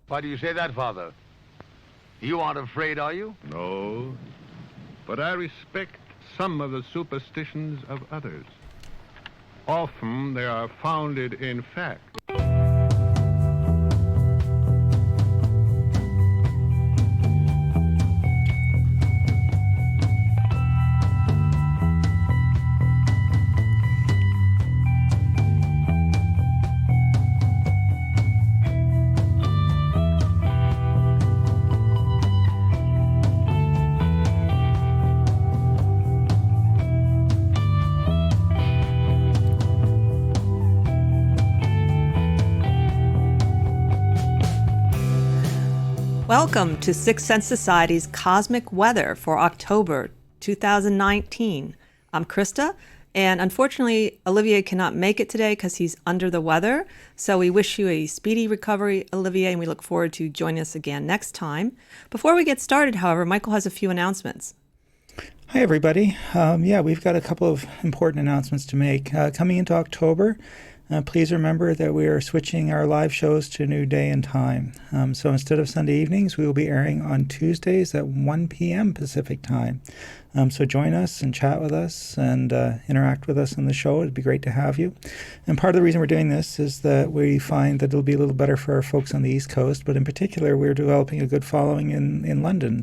Why do you say that, Father? You aren't afraid, are you? No, but I respect some of the superstitions of others. Often they are founded in fact. Welcome to Sixth Sense Society's Cosmic Weather for October 2019. I'm Krista, and unfortunately, Olivier cannot make it today because he's under the weather. So we wish you a speedy recovery, Olivier, and we look forward to joining us again next time. Before we get started, however, Michael has a few announcements. Hi, everybody. We've got a couple of important announcements to make. Coming into October, please remember that we are switching our live shows to a new day and time. So instead of Sunday evenings, we will be airing on Tuesdays at 1 p.m. Pacific time. So join us and chat with us and interact with us on the show. It'd be great to have you. And part of the reason we're doing this is that we find that it'll be a little better for our folks on the East Coast, but in particular, we're developing a good following in London.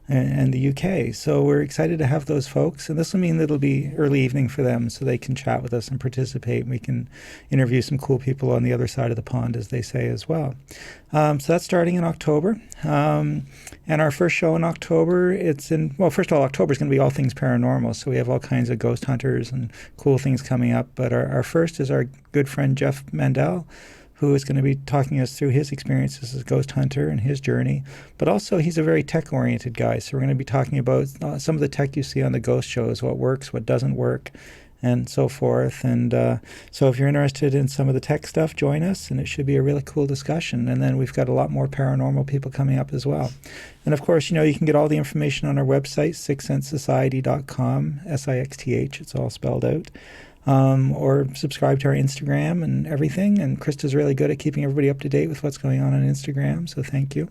And the UK. So we're excited to have those folks. And this will mean that it'll be early evening for them so they can chat with us and participate. And we can interview some cool people on the other side of the pond, as they say, as well. So that's starting in October. And our first show in October, first of all, October is going to be all things paranormal. So we have all kinds of ghost hunters and cool things coming up. But our first is our good friend, Jeff Mandel, who is going to be talking us through his experiences as a ghost hunter and his journey. But also, he's a very tech-oriented guy. So we're going to be talking about some of the tech you see on the ghost shows, what works, what doesn't work, and so forth. And so if you're interested in some of the tech stuff, join us, and it should be a really cool discussion. And then we've got a lot more paranormal people coming up as well. And of course, you can get all the information on our website, sixthsensesociety.com, SIXTH, it's all spelled out. Or subscribe to our Instagram and everything. And Krista's really good at keeping everybody up to date with what's going on Instagram, so thank you.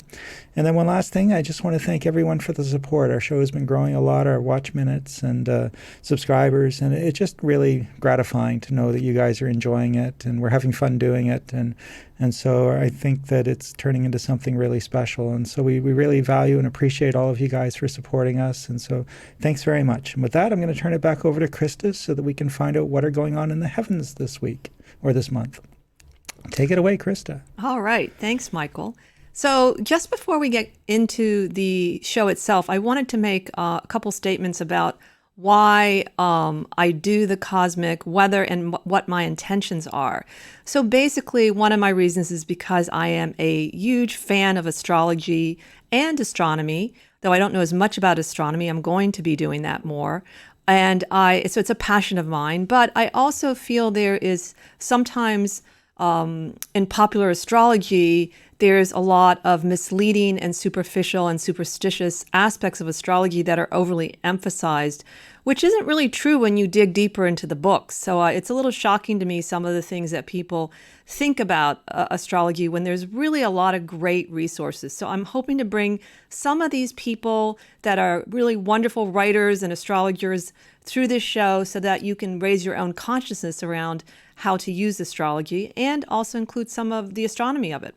And then one last thing, I just want to thank everyone for the support. Our show has been growing a lot, our watch minutes and subscribers, and it's just really gratifying to know that you guys are enjoying it and we're having fun doing it. And so I think that it's turning into something really special. And so we really value and appreciate all of you guys for supporting us. And so thanks very much. And with that, I'm going to turn it back over to Krista so that we can find out what are going on in the heavens this week or this month. Take it away, Krista. All right. Thanks, Michael. So just before we get into the show itself, I wanted to make a couple statements about why I do the cosmic weather and what my intentions are. So basically, one of my reasons is because I am a huge fan of astrology and astronomy, though I don't know as much about astronomy. I'm going to be doing that more. So it's a passion of mine, but I also feel there is sometimes in popular astrology, there's a lot of misleading and superficial and superstitious aspects of astrology that are overly emphasized, which isn't really true when you dig deeper into the books. So it's a little shocking to me, some of the things that people think about astrology when there's really a lot of great resources. So I'm hoping to bring some of these people that are really wonderful writers and astrologers through this show so that you can raise your own consciousness around how to use astrology and also include some of the astronomy of it.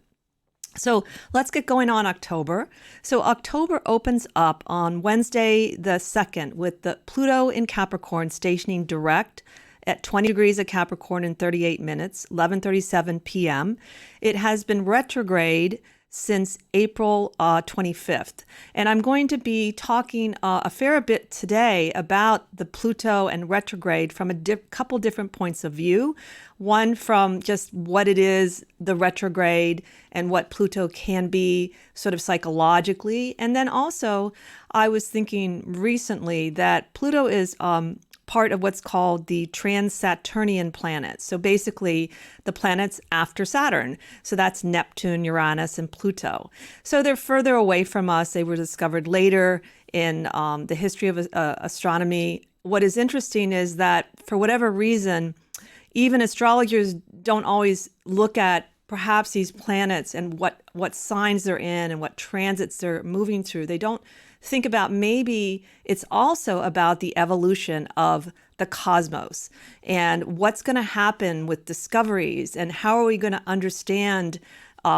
So let's get going on October. So October opens up on Wednesday the 2nd with the Pluto in Capricorn stationing direct at 20 degrees of Capricorn in 38 minutes, 11:37 p.m. It has been retrograde since April 25th. And I'm going to be talking a fair bit today about the Pluto and retrograde from a couple different points of view. One from just what it is, the retrograde, and what Pluto can be sort of psychologically. And then also, I was thinking recently that Pluto is part of what's called the trans-Saturnian planets. So basically the planets after Saturn. So that's Neptune, Uranus, and Pluto. So they're further away from us. They were discovered later in the history of astronomy. What is interesting is that for whatever reason, even astrologers don't always look at perhaps these planets and what signs they're in and what transits they're moving through. They don't think about maybe it's also about the evolution of the cosmos and what's going to happen with discoveries and how are we going to understand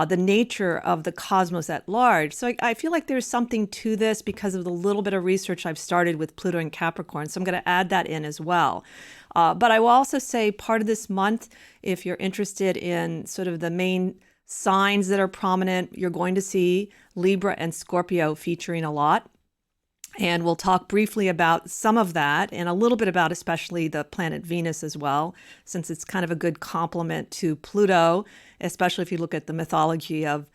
the nature of the cosmos at large. So I feel like there's something to this because of the little bit of research I've started with Pluto and Capricorn. So I'm going to add that in as well. But I will also say part of this month, if you're interested in sort of the main signs that are prominent, you're going to see Libra and Scorpio featuring a lot. And we'll talk briefly about some of that and a little bit about especially the planet Venus as well, since it's kind of a good complement to Pluto, especially if you look at the mythology of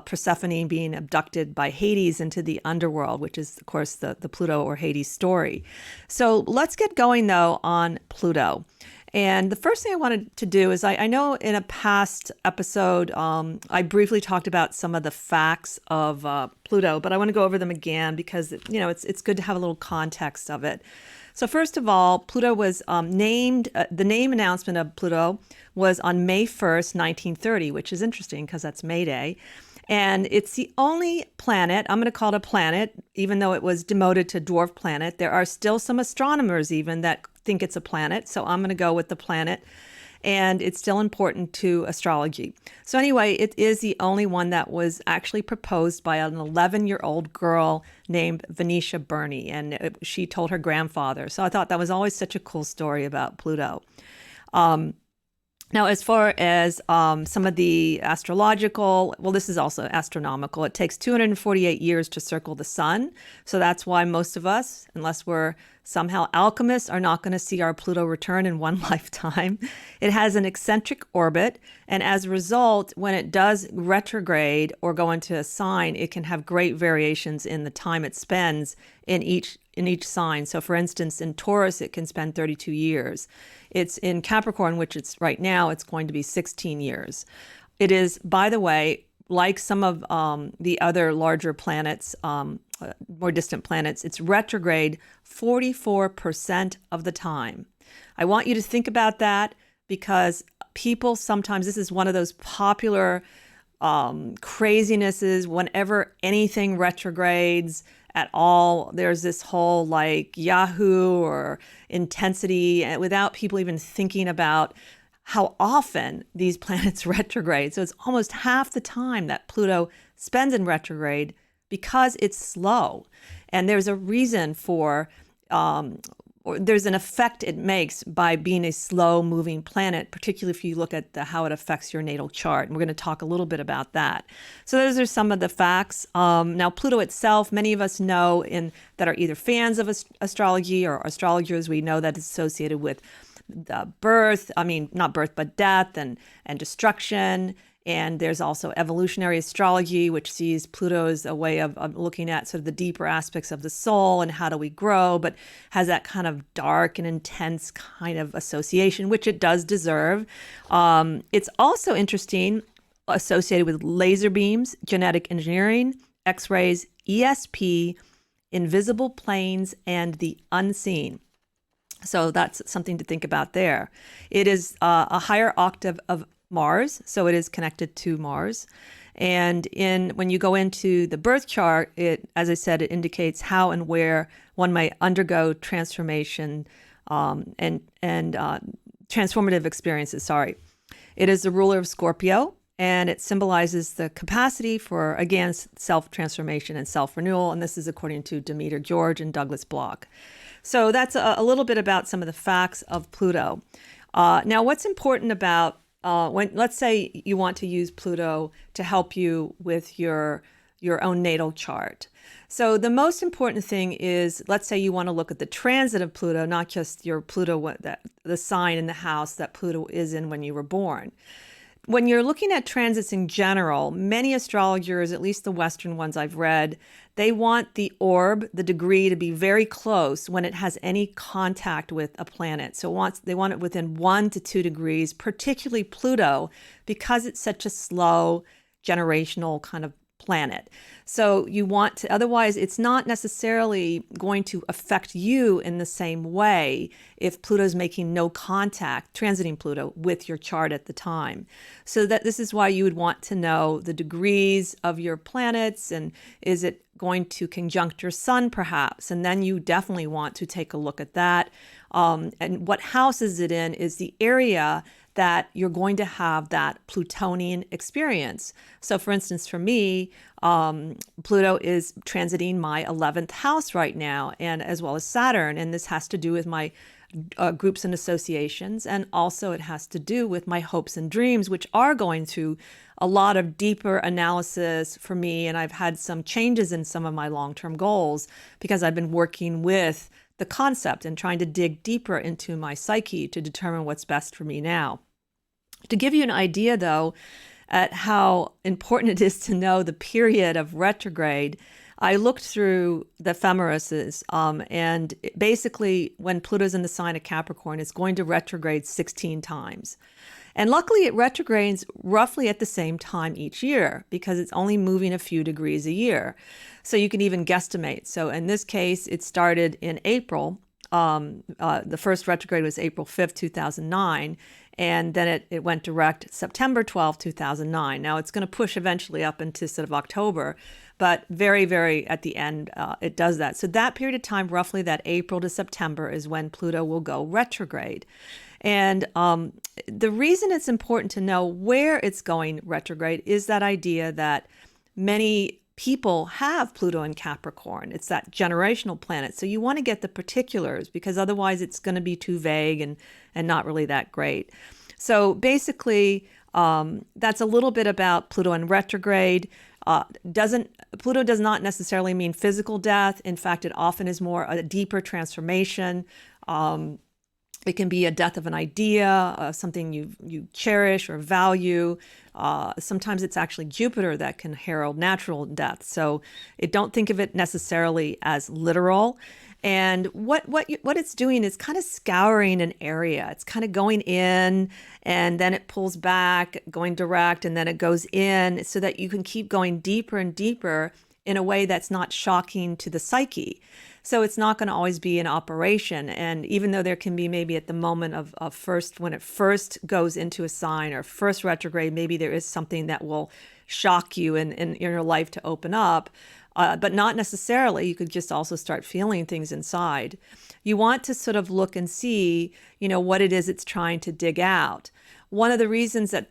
Persephone being abducted by Hades into the underworld, which is, of course, the Pluto or Hades story. So let's get going, though, on Pluto. And the first thing I wanted to do is I know in a past episode, I briefly talked about some of the facts of Pluto, but I want to go over them again because, it's good to have a little context of it. So first of all, Pluto was named, the name announcement of Pluto was on May 1st, 1930, which is interesting because that's May Day. And it's the only planet, I'm going to call it a planet, even though it was demoted to dwarf planet. There are still some astronomers even that think it's a planet. So I'm going to go with the planet. And it's still important to astrology. So anyway, it is the only one that was actually proposed by an 11-year-old girl named Venetia Burney. And she told her grandfather. So I thought that was always such a cool story about Pluto. Now, as far as some of the astrological, well, this is also astronomical. It takes 248 years to circle the sun. So that's why most of us, unless we're somehow alchemists, are not going to see our Pluto return in one lifetime. It has an eccentric orbit. And as a result, when it does retrograde or go into a sign, it can have great variations in the time it spends in each sign. So for instance, in Taurus, it can spend 32 years. It's in Capricorn, which it's right now, it's going to be 16 years. It is, by the way, like some of the other larger planets, more distant planets, it's retrograde 44% of the time. I want you to think about that because people sometimes, this is one of those popular crazinesses whenever anything retrogrades at all. There's this whole like Yahoo or intensity without people even thinking about how often these planets retrograde. So it's almost half the time that Pluto spends in retrograde because it's slow. And there's a reason for, or there's an effect it makes by being a slow moving planet, particularly if you look at how it affects your natal chart. And we're going to talk a little bit about that. So those are some of the facts. Now, Pluto itself, many of us know that are either fans of astrology or astrologers, we know that it's associated with not birth, but death and destruction. And there's also evolutionary astrology, which sees Pluto as a way of looking at sort of the deeper aspects of the soul and how do we grow, but has that kind of dark and intense kind of association, which it does deserve. It's also interesting, associated with laser beams, genetic engineering, X-rays, ESP, invisible planes, and the unseen. So that's something to think about there. It is a higher octave of Mars, so it is connected to Mars. And when you go into the birth chart, as I said, it indicates how and where one might undergo transformation and transformative experiences. Sorry, it is the ruler of Scorpio, and it symbolizes the capacity for, again, self-transformation and self-renewal. And this is according to Demeter George and Douglas Block. So that's a little bit about some of the facts of Pluto. Now, what's important about when, let's say you want to use Pluto to help you with your own natal chart. So the most important thing is, let's say you want to look at the transit of Pluto, not just your Pluto, the sign in the house that Pluto is in when you were born. When you're looking at transits in general, many astrologers, at least the Western ones I've read, they want the orb, the degree, to be very close when it has any contact with a planet. So they want it within 1 to 2 degrees, particularly Pluto, because it's such a slow generational kind of planet. So you want to, otherwise it's not necessarily going to affect you in the same way if Pluto's making no contact, transiting Pluto, with your chart at the time. So that this is why you would want to know the degrees of your planets, and is it going to conjunct your sun perhaps? And then you definitely want to take a look at that. And what house is it in is the area that you're going to have that Plutonian experience. So for instance, for me, Pluto is transiting my 11th house right now, and as well as Saturn. And this has to do with my groups and associations. And also it has to do with my hopes and dreams, which are going through a lot of deeper analysis for me. And I've had some changes in some of my long-term goals because I've been working with the concept and trying to dig deeper into my psyche to determine what's best for me now. To give you an idea, though, at how important it is to know the period of retrograde, I looked through the ephemeruses, and basically when Pluto's in the sign of Capricorn, it's going to retrograde 16 times. And luckily it retrogrades roughly at the same time each year because it's only moving a few degrees a year. So you can even guesstimate. So in this case, it started in April. The first retrograde was April 5th, 2009. And then it went direct September 12th, 2009. Now it's going to push eventually up into sort of October, but very, very at the end, it does that. So that period of time, roughly that April to September, is when Pluto will go retrograde. And the reason it's important to know where it's going retrograde is that idea that many people have Pluto in Capricorn. It's that generational planet. So you want to get the particulars because otherwise it's going to be too vague and not really that great. So basically, that's a little bit about Pluto in retrograde. Pluto does not necessarily mean physical death. In fact, it often is more a deeper transformation. It can be a death of an idea, something you cherish or value. Sometimes it's actually Jupiter that can herald natural death. So don't think of it necessarily as literal. And what it's doing is kind of scouring an area. It's kind of going in and then it pulls back, going direct, and then it goes in so that you can keep going deeper and deeper in a way that's not shocking to the psyche. So it's not going to always be an operation. And even though there can be maybe at the moment of first, when it first goes into a sign or first retrograde, maybe there is something that will shock you in your life to open up, but not necessarily. You could just also start feeling things inside. You want to sort of look and see, what it is it's trying to dig out. One of the reasons that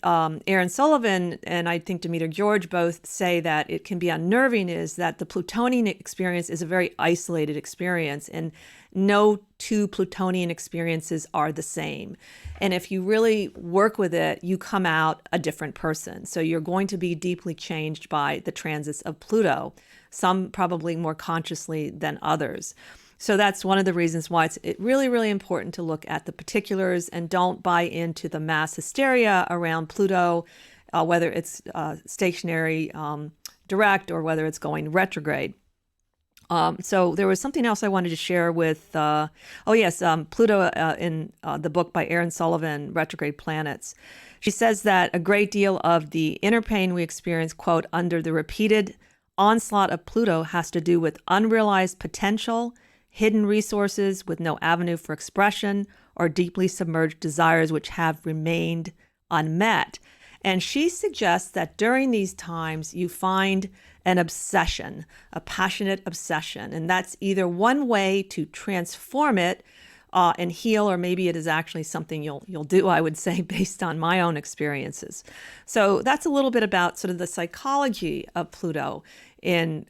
Aaron Sullivan and I think Demeter George both say that it can be unnerving is that the Plutonian experience is a very isolated experience, and no two Plutonian experiences are the same. And if you really work with it, you come out a different person. So you're going to be deeply changed by the transits of Pluto, some probably more consciously than others. So that's one of the reasons why it's really, really important to look at the particulars and don't buy into the mass hysteria around Pluto, whether it's stationary direct or whether it's going retrograde. So there was something else I wanted to share with, Pluto in the book by Aaron Sullivan, Retrograde Planets. She says that a great deal of the inner pain we experience, quote, under the repeated onslaught of Pluto has to do with unrealized potential, hidden resources with no avenue for expression, or deeply submerged desires which have remained unmet. And she suggests that during these times, you find an obsession, a passionate obsession. And that's either one way to transform it and heal, or maybe it is actually something you'll do, I would say, based on my own experiences. So that's a little bit about sort of the psychology of Pluto in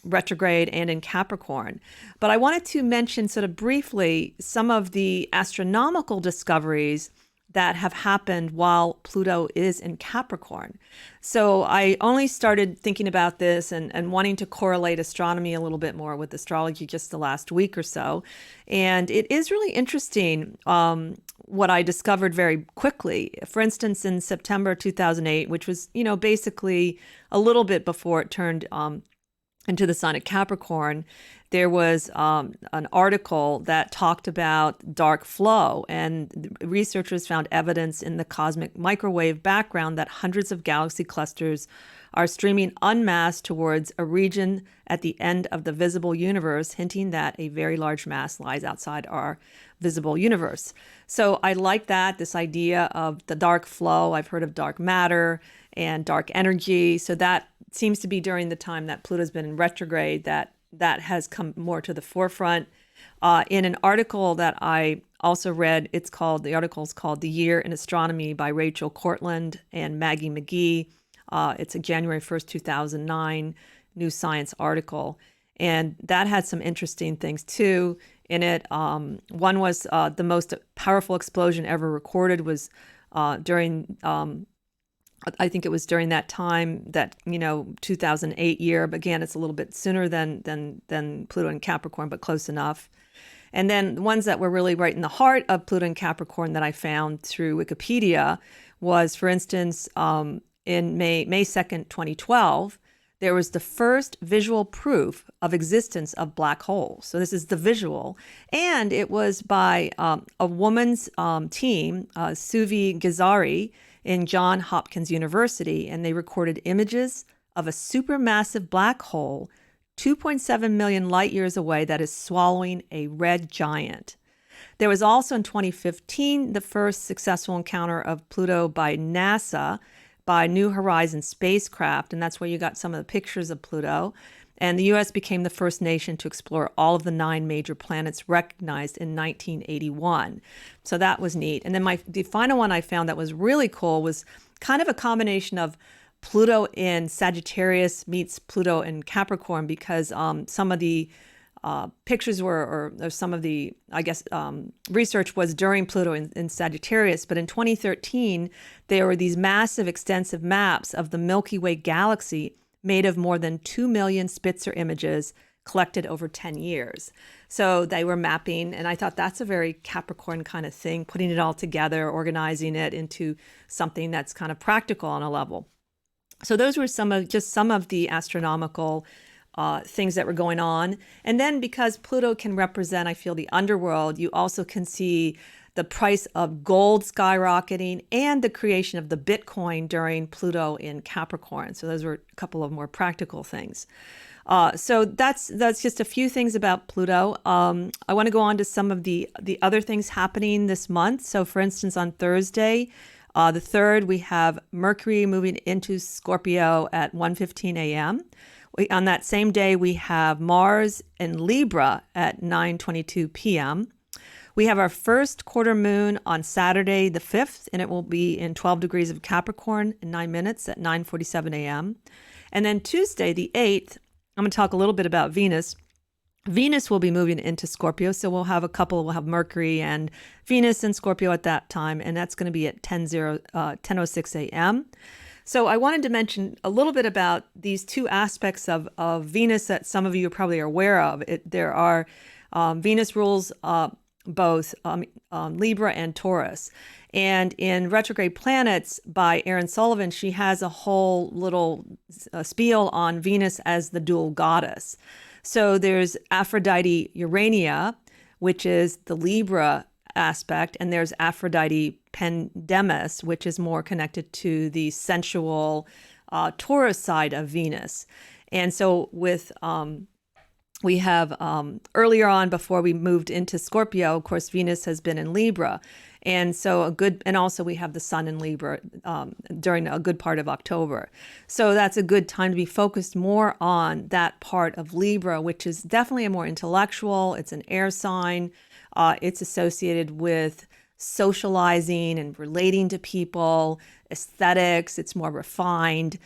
retrograde and in Capricorn. But I wanted to mention sort of briefly some of the astronomical discoveries that have happened while Pluto is in Capricorn. So I only started thinking about this and wanting to correlate astronomy a little bit more with astrology just the last week or so. And it is really interesting what I discovered very quickly. For instance, in September 2008, which was, basically a little bit before it turned into the sign of Capricorn, there was an article that talked about dark flow, and researchers found evidence in the cosmic microwave background that hundreds of galaxy clusters are streaming en masse towards a region at the end of the visible universe, hinting that a very large mass lies outside our visible universe. So I like that, this idea of the dark flow. I've heard of dark matter and dark energy. So that seems to be during the time that Pluto's been in retrograde that has come more to the forefront. In an article that I also read, the article's called The Year in Astronomy by Rachel Cortland and Maggie McGee. It's a January 1st, 2009 New Science article. And that had some interesting things too in it. One was the most powerful explosion ever recorded was during, I think it was during that time, that 2008 year. But again, it's a little bit sooner than Pluto and Capricorn, but close enough. And then the ones that were really right in the heart of Pluto and Capricorn that I found through Wikipedia was, for instance, in May 2nd, 2012, there was the first visual proof of existence of black holes. So this is the visual. And it was by a woman's team, Suvi Ghazari, in Johns Hopkins University. And they recorded images of a supermassive black hole 2.7 million light years away that is swallowing a red giant. There was also in 2015 the first successful encounter of Pluto by NASA by New Horizons spacecraft, and that's where you got some of the pictures of Pluto. And the U.S. became the first nation to explore all of the 9 major planets recognized in 1981. So that was neat. And then the final one I found that was really cool was kind of a combination of Pluto in Sagittarius meets Pluto in Capricorn, because some of the pictures were, or some of the, research was during Pluto in Sagittarius. But in 2013, there were these massive, extensive maps of the Milky Way galaxy made of more than 2 million Spitzer images collected over 10 years. So they were mapping, and I thought that's a very Capricorn kind of thing, putting it all together, organizing it into something that's kind of practical on a level. So those were some of the astronomical things that were going on. And then because Pluto can represent, I feel, the underworld, you also can see the price of gold skyrocketing and the creation of the Bitcoin during Pluto in Capricorn. So those were a couple of more practical things. So that's just a few things about Pluto. I want to go on to some of the other things happening this month. So for instance, on Thursday, the 3rd, we have Mercury moving into Scorpio at 1:15 a.m. On that same day, we have Mars in Libra at 9:22 p.m. We have our first quarter moon on Saturday, the 5th, and it will be in 12 degrees of Capricorn in 9 minutes at 9:47 a.m. And then Tuesday, the 8th, I'm going to talk a little bit about Venus. Venus will be moving into Scorpio, so we'll have Mercury and Venus in Scorpio at that time, and that's going to be at 10:06 a.m. So I wanted to mention a little bit about these two aspects of Venus that some of you probably are aware of. There are Venus rules both Libra and Taurus. And in Retrograde Planets by Erin Sullivan, she has a whole little spiel on Venus as the dual goddess. So there's Aphrodite Urania, which is the Libra aspect, and there's Aphrodite Pendemis, which is more connected to the sensual Taurus side of Venus. And so we have earlier on, before we moved into Scorpio, of course, Venus has been in Libra. And so also we have the sun in Libra during a good part of October. So that's a good time to be focused more on that part of Libra, which is definitely a more intellectual. It's an air sign. It's associated with socializing and relating to people, aesthetics. It's more refined.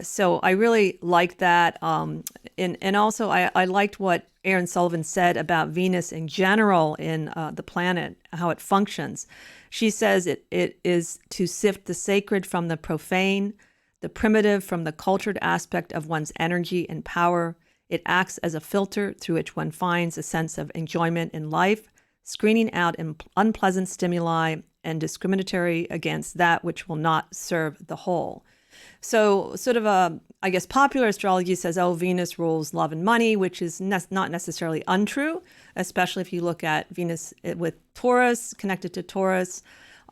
So I really like that. And also I liked what Erin Sullivan said about Venus in general in the planet, how it functions. She says it is to sift the sacred from the profane, the primitive from the cultured aspect of one's energy and power. It acts as a filter through which one finds a sense of enjoyment in life, screening out unpleasant stimuli and discriminatory against that which will not serve the whole. So sort of popular astrology says, Venus rules love and money, which is not necessarily untrue, especially if you look at Venus with Taurus, connected to Taurus.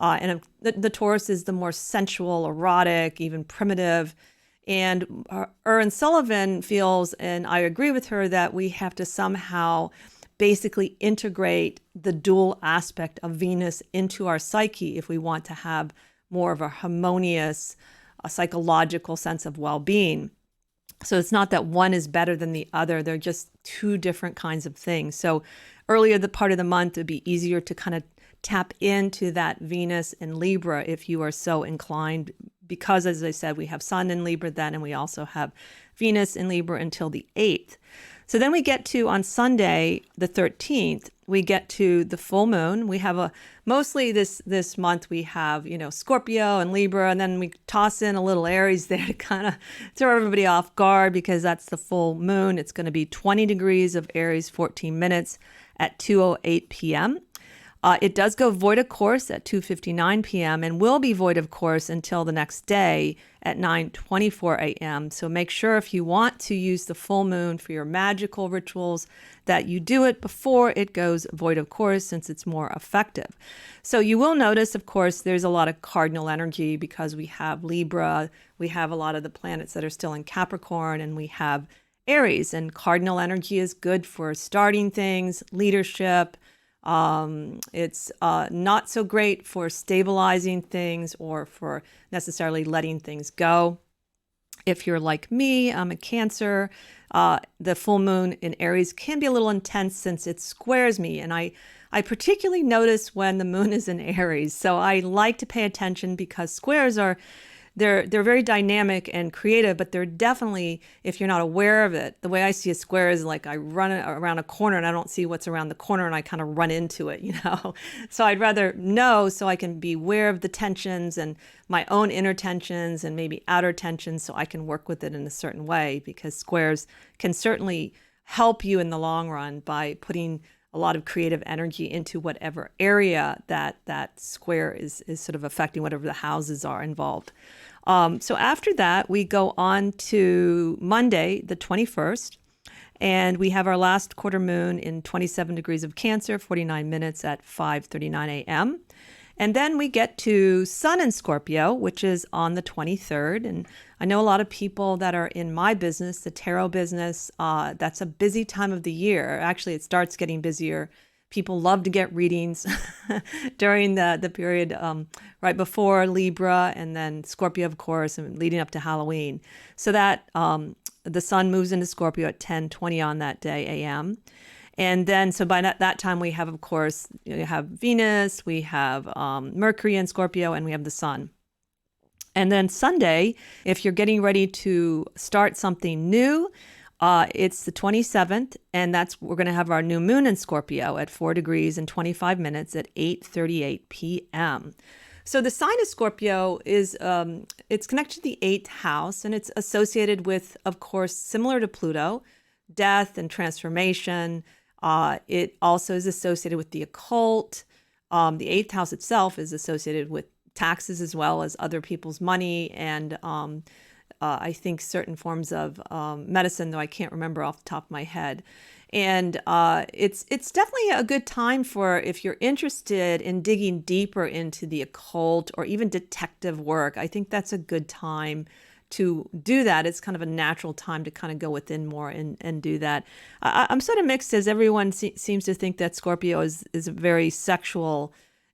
And the Taurus is the more sensual, erotic, even primitive. And Erin Sullivan feels, and I agree with her, that we have to somehow basically integrate the dual aspect of Venus into our psyche if we want to have more of a harmonious, psychological sense of well-being. So it's not that one is better than the other. They're just two different kinds of things. So earlier the part of the month, it would be easier to kind of tap into that Venus in Libra if you are so inclined, because as I said, we have Sun in Libra then, and we also have Venus in Libra until the 8th. So then we get to, on Sunday, the 13th, we get to the full moon. We have mostly this month we have, Scorpio and Libra, and then we toss in a little Aries there to kind of throw everybody off guard because that's the full moon. It's going to be 20 degrees of Aries, 14 minutes at 2:08 p.m. It does go void of course at 2:59 p.m. and will be void of course until the next day at 9:24 a.m. So make sure if you want to use the full moon for your magical rituals that you do it before it goes void of course, since it's more effective. So you will notice, of course, there's a lot of cardinal energy because we have Libra, we have a lot of the planets that are still in Capricorn, and we have Aries. And cardinal energy is good for starting things, leadership. It's not so great for stabilizing things or for necessarily letting things go. If you're like me, I'm a Cancer. The full moon in Aries can be a little intense since it squares me. And I particularly notice when the moon is in Aries. So I like to pay attention because squares they're very dynamic and creative, but they're definitely, if you're not aware of it, the way I see a square is like I run around a corner and I don't see what's around the corner and I kind of run into it, So I'd rather know so I can be aware of the tensions and my own inner tensions and maybe outer tensions so I can work with it in a certain way, because squares can certainly help you in the long run by putting a lot of creative energy into whatever area that square is sort of affecting, whatever the houses are involved. So after that, we go on to Monday, the 21st, and we have our last quarter moon in 27 degrees of Cancer, 49 minutes at 5:39 a.m. And then we get to Sun in Scorpio, which is on the 23rd. And I know a lot of people that are in my business, the tarot business, that's a busy time of the year. Actually, it starts getting busier. People love to get readings during the period right before Libra, and then Scorpio, of course, and leading up to Halloween. So that the Sun moves into Scorpio at 10:20 on that day a.m. And then, so by that time, we have, of course, you have Venus, we have Mercury in Scorpio, and we have the Sun. And then Sunday, if you're getting ready to start something new, it's the 27th, and we're going to have our new moon in Scorpio at 4 degrees and 25 minutes at 8:38 p.m. So the sign of Scorpio is, it's connected to the 8th house, and it's associated with, of course, similar to Pluto, death and transformation. It also is associated with the occult. The 8th house itself is associated with taxes as well as other people's money, and I think certain forms of medicine, though I can't remember off the top of my head. And it's definitely a good time for, if you're interested in digging deeper into the occult or even detective work, I think that's a good time to do that. It's kind of a natural time to kind of go within more and do that. I'm sort of mixed, as everyone seems to think that Scorpio is a very sexual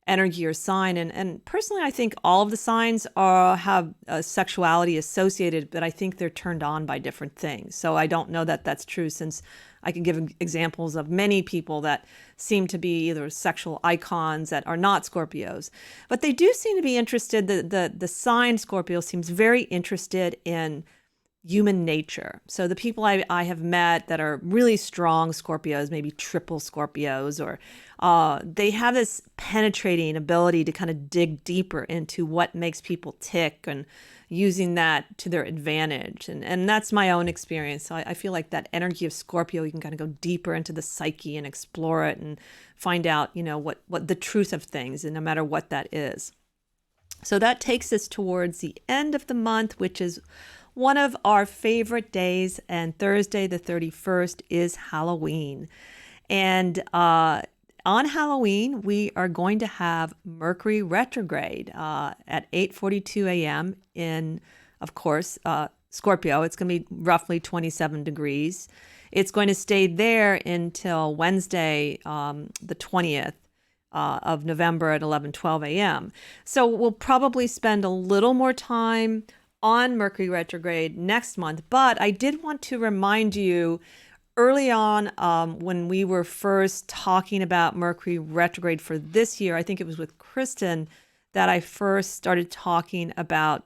energy or sign. And personally, I think all of the signs have sexuality associated, but I think they're turned on by different things. So I don't know that that's true, since I can give examples of many people that seem to be either sexual icons that are not Scorpios. But they do seem to be interested, the sign Scorpio seems very interested in human nature. So the people I have met that are really strong Scorpios, maybe triple Scorpios, or they have this penetrating ability to kind of dig deeper into what makes people tick and using that to their advantage. And that's my own experience. So I feel like that energy of Scorpio, you can kind of go deeper into the psyche and explore it and find out, what the truth of things, and no matter what that is. So that takes us towards the end of the month, which is one of our favorite days, and Thursday the 31st is Halloween. And on Halloween, we are going to have Mercury retrograde at 8:42 a.m. in, of course, Scorpio. It's going to be roughly 27 degrees. It's going to stay there until Wednesday, the 20th of November at 11:12 a.m. So we'll probably spend a little more time on Mercury retrograde next month. But I did want to remind you early on, when we were first talking about Mercury retrograde for this year, I think it was with Kristen that I first started talking about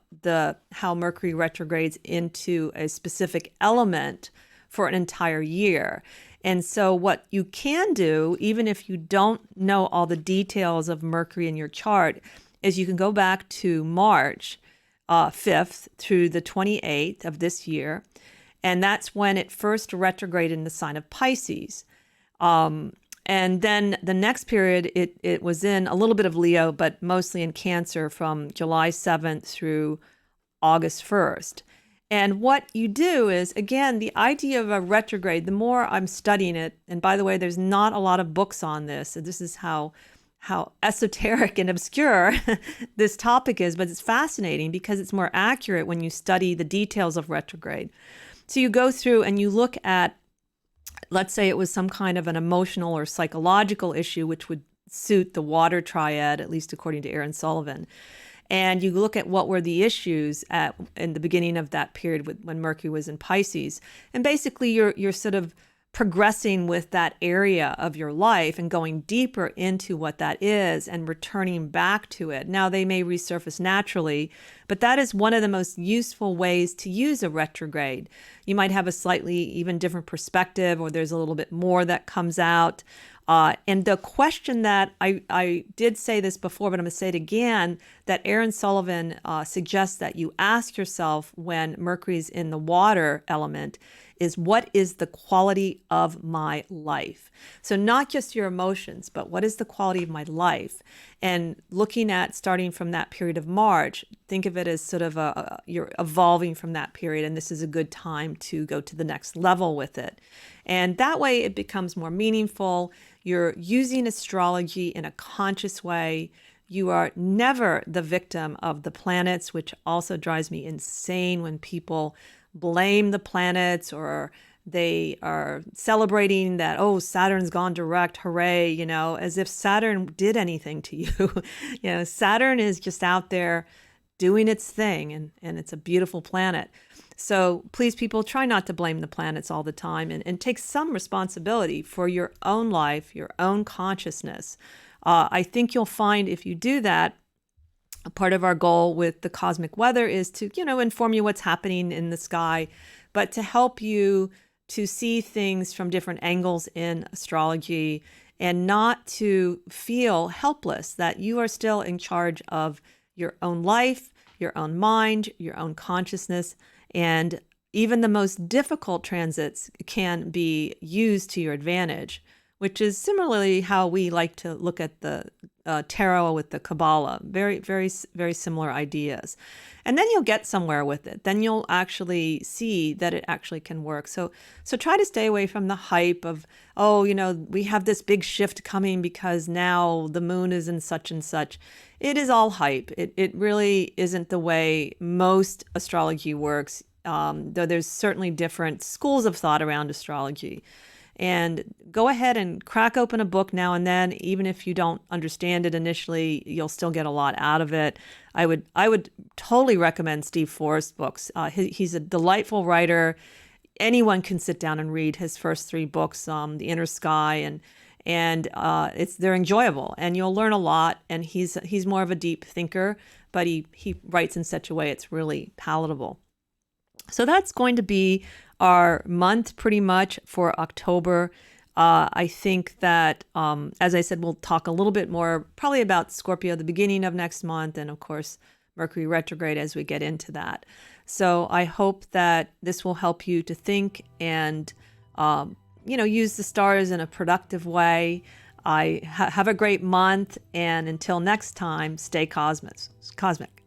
how Mercury retrogrades into a specific element for an entire year. And so what you can do, even if you don't know all the details of Mercury in your chart, is you can go back to March 5th through the 28th of this year. And that's when it first retrograded in the sign of Pisces. And then the next period, it was in a little bit of Leo, but mostly in Cancer from July 7th through August 1st. And what you do is, again, the idea of a retrograde, the more I'm studying it, and by the way, there's not a lot of books on this, so this is how esoteric and obscure this topic is, but it's fascinating because it's more accurate when you study the details of retrograde. So you go through and you look at, let's say it was some kind of an emotional or psychological issue, which would suit the water triad, at least according to Aaron Sullivan. And you look at what were the issues in the beginning of that period when Mercury was in Pisces. And basically you're sort of progressing with that area of your life and going deeper into what that is and returning back to it. Now, they may resurface naturally, but that is one of the most useful ways to use a retrograde. You might have a slightly even different perspective, or there's a little bit more that comes out. And the question that I did say this before, but I'm going to say it again, that Aaron Sullivan suggests that you ask yourself when Mercury's in the water element is, what is the quality of my life? So not just your emotions, but what is the quality of my life? And looking at starting from that period of March, think of it as sort of you're evolving from that period, and this is a good time to go to the next level with it. And that way it becomes more meaningful. You're using astrology in a conscious way. You are never the victim of the planets, which also drives me insane when people blame the planets, or they are celebrating that, oh, Saturn's gone direct, hooray, as if Saturn did anything to you. Saturn is just out there doing its thing, and it's a beautiful planet. So please, people, try not to blame the planets all the time, and take some responsibility for your own life, your own consciousness. I think you'll find if you do that, a part of our goal with the cosmic weather is to, inform you what's happening in the sky, but to help you to see things from different angles in astrology, and not to feel helpless, that you are still in charge of your own life, your own mind, your own consciousness, and even the most difficult transits can be used to your advantage, which is similarly how we like to look at the tarot with the Kabbalah. Very, very, very similar ideas. And then you'll get somewhere with it. Then you'll actually see that it actually can work. So try to stay away from the hype of, we have this big shift coming because now the moon is in such and such. It is all hype. It really isn't the way most astrology works, though there's certainly different schools of thought around astrology. And go ahead and crack open a book now and then. Even if you don't understand it initially, you'll still get a lot out of it. I would totally recommend Steve Forrest's books. He's a delightful writer. Anyone can sit down and read his first 3 books, The Inner Sky, and they're enjoyable, and you'll learn a lot. And he's more of a deep thinker, but he writes in such a way it's really palatable. So that's going to be our month pretty much for October. I think that, as I said, we'll talk a little bit more probably about Scorpio at the beginning of next month, and of course, Mercury retrograde as we get into that. So I hope that this will help you to think and, use the stars in a productive way. Have a great month, and until next time, stay cosmic.